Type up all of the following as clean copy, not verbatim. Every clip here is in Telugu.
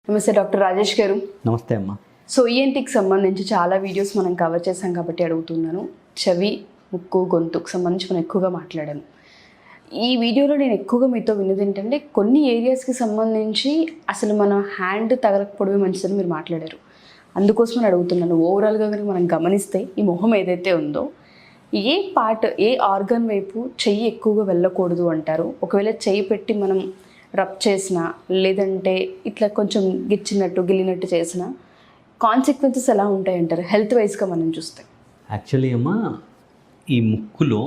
నమస్తే డాక్టర్ రాజేష్ గారు. నమస్తే అమ్మ. సో ఈఎన్టీకి సంబంధించి చాలా వీడియోస్ మనం కవర్ చేసాం కాబట్టి అడుగుతున్నాను. చెవి, ముక్కు, గొంతుకు సంబంధించి మనం ఎక్కువగా మాట్లాడాము. ఈ వీడియోలో నేను ఎక్కువగా మీతో విన్నది ఏంటంటే కొన్ని ఏరియాస్కి సంబంధించి అసలు మన హ్యాండ్ తగలకపోవడమే మంచిదని మీరు మాట్లాడారు. అందుకోసం నేను అడుగుతున్నాను, ఓవరాల్గా కనుక మనం గమనిస్తే ఈ మొహం ఏదైతే ఉందో ఏ పార్ట్, ఏ ఆర్గన్ వైపు చెయ్యి ఎక్కువగా వెళ్ళకూడదు అంటారు? ఒకవేళ చెయ్యి పెట్టి మనం రబ్ చేసినా లేదంటే ఇట్లా కొంచెం గిచ్చినట్టు గిల్లినట్టు చేసినా కాన్సిక్వెన్సెస్ ఎలా ఉంటాయి అంటారు హెల్త్ వైజ్గా మనం చూస్తే? యాక్చువల్లీ అమ్మ, ఈ ముక్కులో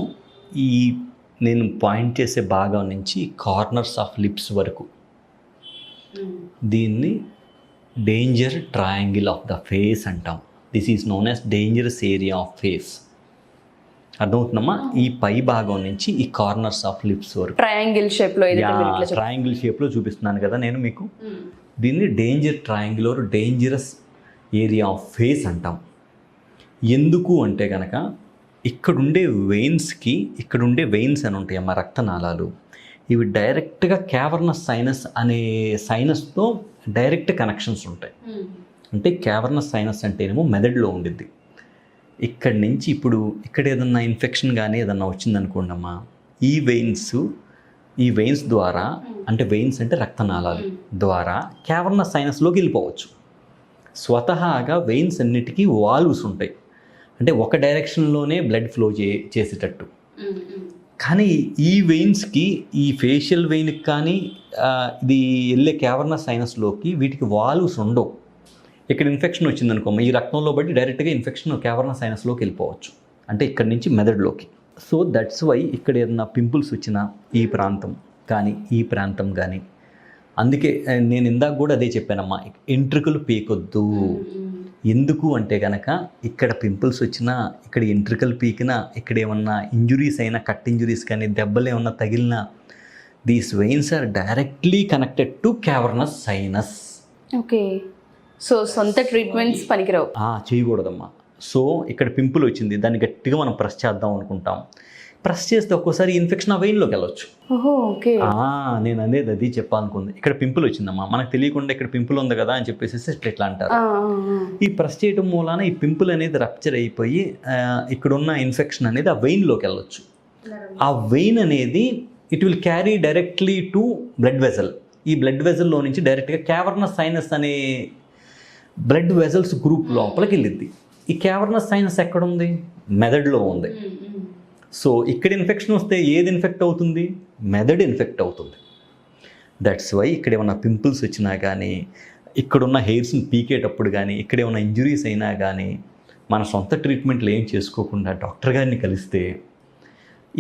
ఈ నేను పాయింట్ చేసే భాగం నుంచి కార్నర్స్ ఆఫ్ లిప్స్ వరకు దీన్ని danger triangle of the face అంటాం. This is known as dangerous area of face. అర్థమవుతుందమ్మా? ఈ పై భాగం నుంచి ఈ కార్నర్స్ ఆఫ్ లిప్స్ వరకు ట్రయాంగిల్ షేప్లో ట్రయాంగిల్ షేప్లో చూపిస్తున్నాను కదా నేను మీకు. దీన్ని danger triangle or dangerous area of face అంటాం. ఎందుకు అంటే కనుక ఇక్కడుండే వెయిన్స్ అని ఉంటాయి అమ్మ, రక్తనాళాలు. ఇవి డైరెక్ట్గా క్యావర్నస్ సైనస్ అనే సైనస్తో డైరెక్ట్ కనెక్షన్స్ ఉంటాయి. అంటే క్యావర్నస్ సైనస్ అంటేనేమో మెదడులో ఉండిద్ది. ఇక్కడి నుంచి ఇప్పుడు ఇక్కడ ఏదన్నా ఇన్ఫెక్షన్ కానీ ఏదన్నా వచ్చిందనుకోండి అమ్మా, ఈ వెయిన్స్ ద్వారా, అంటే వెయిన్స్ అంటే రక్తనాళాలు ద్వారా క్యావర్నస్ సైనస్లోకి వెళ్ళిపోవచ్చు. స్వతహాగా వెయిన్స్ అన్నిటికీ వాల్వ్స్ ఉంటాయి, అంటే ఒక డైరెక్షన్లోనే బ్లడ్ ఫ్లో చేసేటట్టు. కానీ ఈ వెయిన్స్కి, ఈ ఫేషియల్ వెయిన్కి కానీ ఇది వెళ్ళే క్యావర్నస్ సైనస్లోకి వీటికి వాల్వ్స్ ఉండవు. ఇక్కడ ఇన్ఫెక్షన్ వచ్చిందనుకోమ్మా, ఈ రక్తంలో బట్టి డైరెక్ట్గా ఇన్ఫెక్షన్ క్యావర్నస్ సైనస్లోకి వెళ్ళిపోవచ్చు, అంటే ఇక్కడి నుంచి మెదడులోకి. సో దట్స్ వై ఇక్కడ ఏదైనా పింపుల్స్ వచ్చినా ఈ ప్రాంతం కానీ అందుకే నేను ఇందాక కూడా అదే చెప్పానమ్మా, ఎంట్రుకలు పీకొద్దు. ఎందుకు అంటే కనుక ఇక్కడ పింపుల్స్ వచ్చినా, ఇక్కడ ఎంట్రుకలు పీకినా, ఇక్కడ ఏమన్నా ఇంజురీస్ అయినా, కట్ ఇంజురీస్ కానీ, దెబ్బలు ఏమన్నా తగిలినా, these veins are directly connected to cavernous sinus. Okay. So సొంత ట్రీట్మెంట్స్ పనికిరావు, చేయకూడదమ్మా. సో ఇక్కడ పింపుల్ వచ్చింది, దాన్ని గట్టిగా మనం ప్రెస్ చేద్దాం అనుకుంటాం. ప్రెస్ చేస్తే ఒక్కోసారి ఇన్ఫెక్షన్ ఆ వెయిన్లోకి వెళ్ళొచ్చు. ఓకే. నేను అనేది అది చెప్పాలనుకుంది. ఇక్కడ పింపుల్ వచ్చిందమ్మా, మనకు తెలియకుండా ఇక్కడ పింపుల్ ఉంది కదా అని చెప్పేసి ఇట్లా అంటారు. ఈ ప్రెస్ చేయడం మూలాన ఈ పింపుల్ అనేది రప్చర్ అయిపోయి ఇక్కడున్న ఇన్ఫెక్షన్ అనేది ఆ వెయిన్లోకి వెళ్ళొచ్చు. ఆ వెయిన్ అనేది it will carry directly to blood vessel. ఈ బ్లడ్ వెజల్లో నుంచి డైరెక్ట్గా క్యావర్నస్ సైనస్ అనే బ్లడ్ వెజల్స్ గ్రూప్ లోపలికి వెళ్ళిద్ది. ఈ క్యావర్నస్ సైనస్ ఎక్కడుంది? మెదడులో ఉంది. సో ఇక్కడ ఇన్ఫెక్షన్ వస్తే ఏది ఇన్ఫెక్ట్ అవుతుంది? మెదడు ఇన్ఫెక్ట్ అవుతుంది. దట్స్ వై ఇక్కడ ఏమైనా పింపుల్స్ వచ్చినా కానీ, ఇక్కడున్న హెయిర్స్ని పీకేటప్పుడు కానీ, ఇక్కడ ఏమైనా ఇంజురీస్ అయినా కానీ మన సొంత ట్రీట్మెంట్లు ఏం చేసుకోకుండా డాక్టర్ గారిని కలిస్తే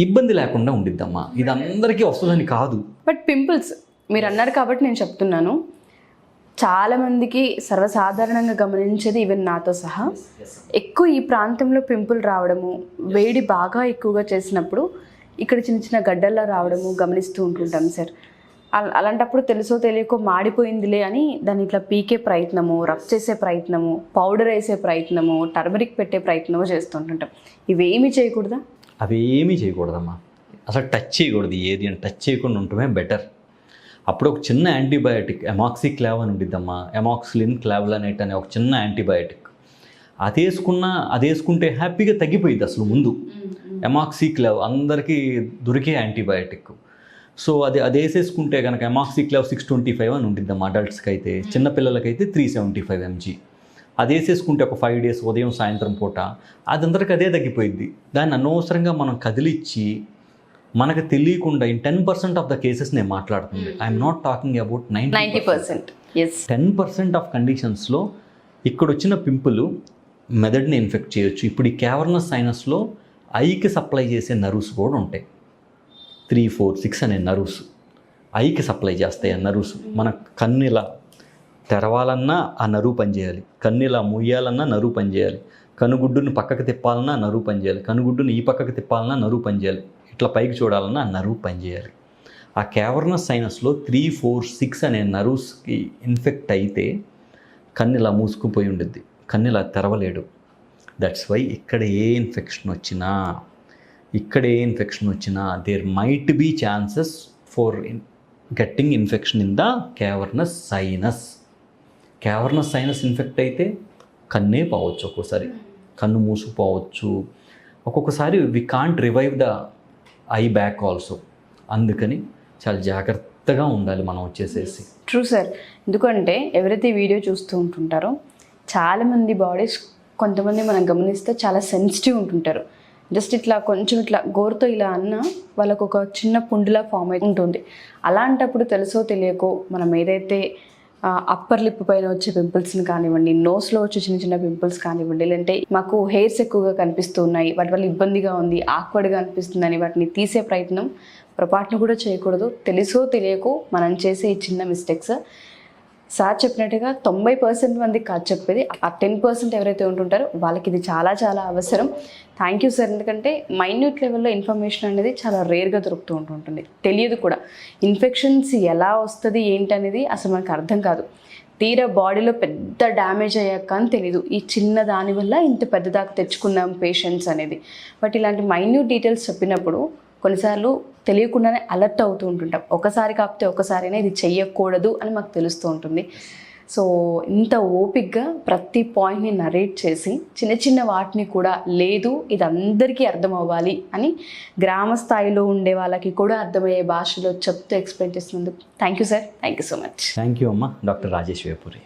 ఇబ్బంది లేకుండా ఉండిద్దమ్మా. ఇది అందరికీ వస్తుందని కాదు. బట్ పింపుల్స్ మీరు అన్నారు కాబట్టి నేను చెప్తున్నాను, చాలామందికి సర్వసాధారణంగా గమనించేది, ఈవెన్ నాతో సహా, ఎక్కువ ఈ ప్రాంతంలో పింపుల్ రావడము, వేడి బాగా ఎక్కువగా చేసినప్పుడు ఇక్కడ చిన్న చిన్న గడ్డల్లా రావడము గమనిస్తూ ఉంటుంటాం సార్. అలాంటప్పుడు తెలుసో తెలియకో మాడిపోయిందిలే అని దాన్ని ఇట్లా పీకే ప్రయత్నము, రబ్ చేసే ప్రయత్నము, పౌడర్ వేసే ప్రయత్నము, టర్మరిక్ పెట్టే ప్రయత్నము చేస్తుంటుంటాం. ఇవేమీ చేయకూడదా? అవేమీ చేయకూడదమ్మా. అసలు టచ్ చేయకూడదు. ఏది అని టచ్ చేయకుండా ఉండటమే బెటర్. అప్పుడు ఒక చిన్న యాంటీబయాటిక్ ఎమాక్సిక్లావ్ అని ఉండిద్దమ్మా, ఎమాక్సిలిన్ క్లావ్లనేట్ అనే ఒక చిన్న యాంటీబయాటిక్. అది వేసుకుంటే హ్యాపీగా తగ్గిపోయింది. అసలు ముందు ఎమాక్సిక్లావ్ అందరికీ దొరికే యాంటీబయాటిక్. సో అది వేసేసుకుంటే కనుక ఎమాక్సిక్లావ్ 625 అని ఉండిద్దమ్మా అడల్ట్స్కి అయితే. చిన్నపిల్లలకైతే 375 mg. అది వేసేసుకుంటే ఒక 5 days ఉదయం సాయంత్రం పూట అదందరికి అదే తగ్గిపోయింది. దాన్ని అనవసరంగా మనం కదిలిచ్చి మనకు తెలియకుండా 10% ఆఫ్ ద కేసెస్ నేను మాట్లాడుతుంది. I'm not talking about 90%. 10% of కండిషన్స్లో ఇక్కడ వచ్చిన పింపుల్ మెదడుని ఇన్ఫెక్ట్ చేయొచ్చు. ఇప్పుడు ఈ క్యావర్నస్ సైనస్లో ఐకి సప్లై చేసే నర్వ్స్ కూడా ఉంటాయి. 3, 4, 6 అనే నర్వ్స్ ఐకి సప్లై చేస్తాయి. ఆ నర్వ్స్ మన కన్ను ఇలా తెరవాలన్నా ఆ నరువు పనిచేయాలి, కన్ను ఇలా మూయాలన్నా నరువు పనిచేయాలి, కనుగుడ్డుని పక్కకు తిప్పాలన్నా నరువు పనిచేయాలి, కనుగుడ్డుని ఈ పక్కకు తిప్పాలన్నా నరువు పనిచేయాలి, ఇట్లా పైకి చూడాలన్నా ఆ నరువు పనిచేయాలి. ఆ క్యావర్నస్ సైనస్లో 3, 4, 6 అనే నర్వ్స్కి ఇన్ఫెక్ట్ అయితే కన్ను ఇలా మూసుకుపోయి ఉండిద్ది, కన్ను ఇలా తెరవలేడు. దట్స్ వై ఇక్కడ ఏ ఇన్ఫెక్షన్ వచ్చినా there might be chances for getting infection in the cavernous sinus. Cavernous sinus infect అయితే కన్నే పోవచ్చు, ఒక్కోసారి కన్ను మూసుకుపోవచ్చు, ఒక్కొక్కసారి we can't revive the eye back also. అందుకని చాలా జాగ్రత్తగా ఉండాలి మనం వచ్చేసేసి. True sir. ఎందుకంటే ఎవరైతే ఈ వీడియో చూస్తూ ఉంటుంటారో చాలామంది బాడీస్, కొంతమంది మనం గమనిస్తే చాలా సెన్సిటివ్ ఉంటుంటారు. జస్ట్ ఇట్లా కొంచెం ఇట్లా గోరుతో ఇలా అన్న వాళ్ళకు ఒక చిన్న పుండులా ఫామ్ అయి ఉంటుంది. అలాంటప్పుడు తెలుసో తెలియకో మనం ఏదైతే అప్పర్ లిప్ పైన వచ్చే పింపుల్స్ని కానివ్వండి, నోస్లో వచ్చే చిన్న చిన్న పింపుల్స్ కానివ్వండి, లేదంటే మాకు హెయిర్స్ ఎక్కువగా కనిపిస్తూ ఉన్నాయి, వాటి వల్ల ఇబ్బందిగా ఉంది, ఆక్వర్డ్గా అనిపిస్తుందని వాటిని తీసే ప్రయత్నం పొరపాటును కూడా చేయకూడదు. తెలుసో తెలియకో మనం చేసే ఈ చిన్న మిస్టేక్స్ సార్ చెప్పినట్టుగా 90% మందికి కాదు చెప్పేది, ఆ 10% ఎవరైతే ఉంటుంటారో వాళ్ళకి ఇది చాలా చాలా అవసరం. Thank you sir. ఎందుకంటే మైన్యూట్ లెవెల్లో ఇన్ఫర్మేషన్ అనేది చాలా రేర్గా దొరుకుతూ ఉంటుంది, తెలియదు కూడా. ఇన్ఫెక్షన్స్ ఎలా వస్తుంది ఏంటనేది అసలు మనకు అర్థం కాదు. తీరా బాడీలో పెద్ద డ్యామేజ్ అయ్యాక అని తెలీదు, ఈ చిన్న దాని వల్ల ఇంత పెద్ద దాకా తెచ్చుకున్నాం పేషెంట్స్ అనేది. బట్ ఇలాంటి మైన్యూట్ డీటెయిల్స్ చెప్పినప్పుడు కొన్నిసార్లు తెలియకుండానే అలర్ట్ అవుతూ ఉంటుంటాం. ఒకసారి కాకపోతే ఒకసారైనా ఇది చెయ్యకూడదు అని మాకు తెలుస్తూ ఉంటుంది. సో ఇంత ఓపిక్గా ప్రతి పాయింట్ని నరేట్ చేసి చిన్న చిన్న వాటిని కూడా లేదు ఇది అందరికీ అర్థం అవ్వాలి అని గ్రామ స్థాయిలో ఉండే వాళ్ళకి కూడా అర్థమయ్యే భాషలో చెప్తూ ఎక్స్ప్లెయిన్ చేసినందుకు thank you sir. Thank you so much. Thank you అమ్మ. డాక్టర్ రాజేష్ వేపూరి.